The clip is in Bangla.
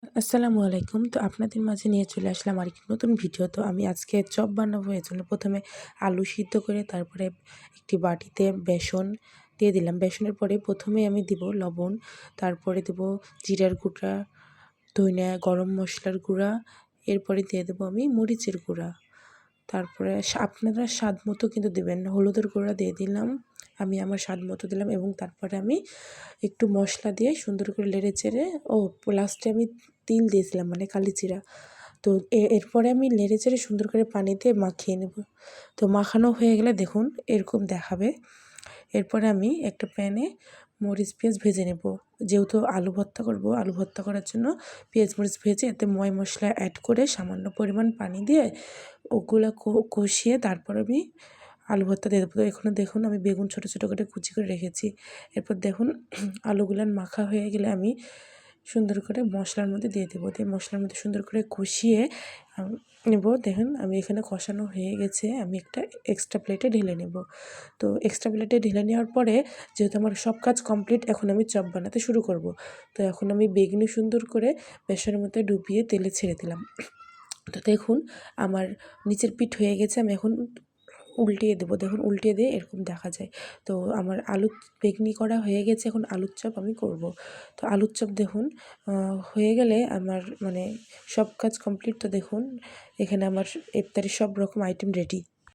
আসসালামু আলাইকুম। তো আপনাদের মাঝে নিয়ে চলে আসলাম আরেকটি নতুন ভিডিও। তো আমি আজকে চপ বানাবো। এজন্য প্রথমে আলু সিদ্ধ করে তারপরে একটি বাটিতে বেসন দিয়ে দিলাম। বেসনের পরে প্রথমে আমি দিব লবণ, তারপরে দেব জিরার গুঁড়া, ধনিয়া, গরম মশলার গুঁড়া, এরপরে দিয়ে দেবো আমি মরিচের গুঁড়া। তারপরে আপনারা স্বাদ মতো কিন্তু দেবেন। হলুদের গুঁড়া দিয়ে দিলাম। আমি আমার স্বাদ মতো দিলাম এবং তারপরে আমি একটু মশলা দিয়ে সুন্দর করে নেড়ে চেড়ে লাস্টে আমি তিল দিয়েছিলাম মানে কালিজিরা। তো এরপরে আমি নেড়ে চেড়ে সুন্দর করে পানি দিয়ে মাখিয়ে নেব। তো মাখানো হয়ে গেলে দেখুন এরকম দেখাবে। এরপরে আমি একটা প্যানে মরিচ পেঁয়াজ ভেজে নেব। যেহেতু আলু ভর্তা করব, আলু ভর্তা করার জন্য পেঁয়াজ মরিচ ভেজে এতে ময় মশলা অ্যাড করে সামান্য পরিমাণ পানি দিয়ে ওগুলা কষিয়ে তারপর আমি আলু ভর্তা দিয়ে দেবো। তো এখানে দেখুন আমি বেগুন ছোটো ছোটো করে কুচি করে রেখেছি। এরপর দেখুন আলুগুলান মাখা হয়ে গেলে আমি সুন্দর করে মশলার মধ্যে দিয়ে দেবো। দিয়ে মশলার মধ্যে সুন্দর করে কষিয়ে নেব। দেখুন আমি এখানে কষানো হয়ে গেছে, আমি একটা এক্সট্রা প্লেটে ঢেলে নেব। তো এক্সট্রা প্লেটে ঢেলে নেওয়ার পরে যেহেতু আমার সব কাজ কমপ্লিট, এখন আমি চপ বানাতে শুরু করব। তো এখন আমি বেগুনি সুন্দর করে বেসনের মধ্যে ডুবিয়ে তেলে ছেড়ে দিলাম। তো দেখুন আমার নিচের পিঠ হয়ে গেছে, আমি এখন উল্টিয়ে দেবো। দেখুন উল্টিয়ে দিয়ে এরকম দেখা যায়। তো আমার আলু বেগনি করা হয়ে গেছে, এখন আলুর চপ আমি করব। তো আলুর চপ দেখুন হয়ে গেলে আমার মানে সব কাজ কমপ্লিট। তো দেখুন এখানে আমার ইফতারির সব রকম আইটেম রেডি।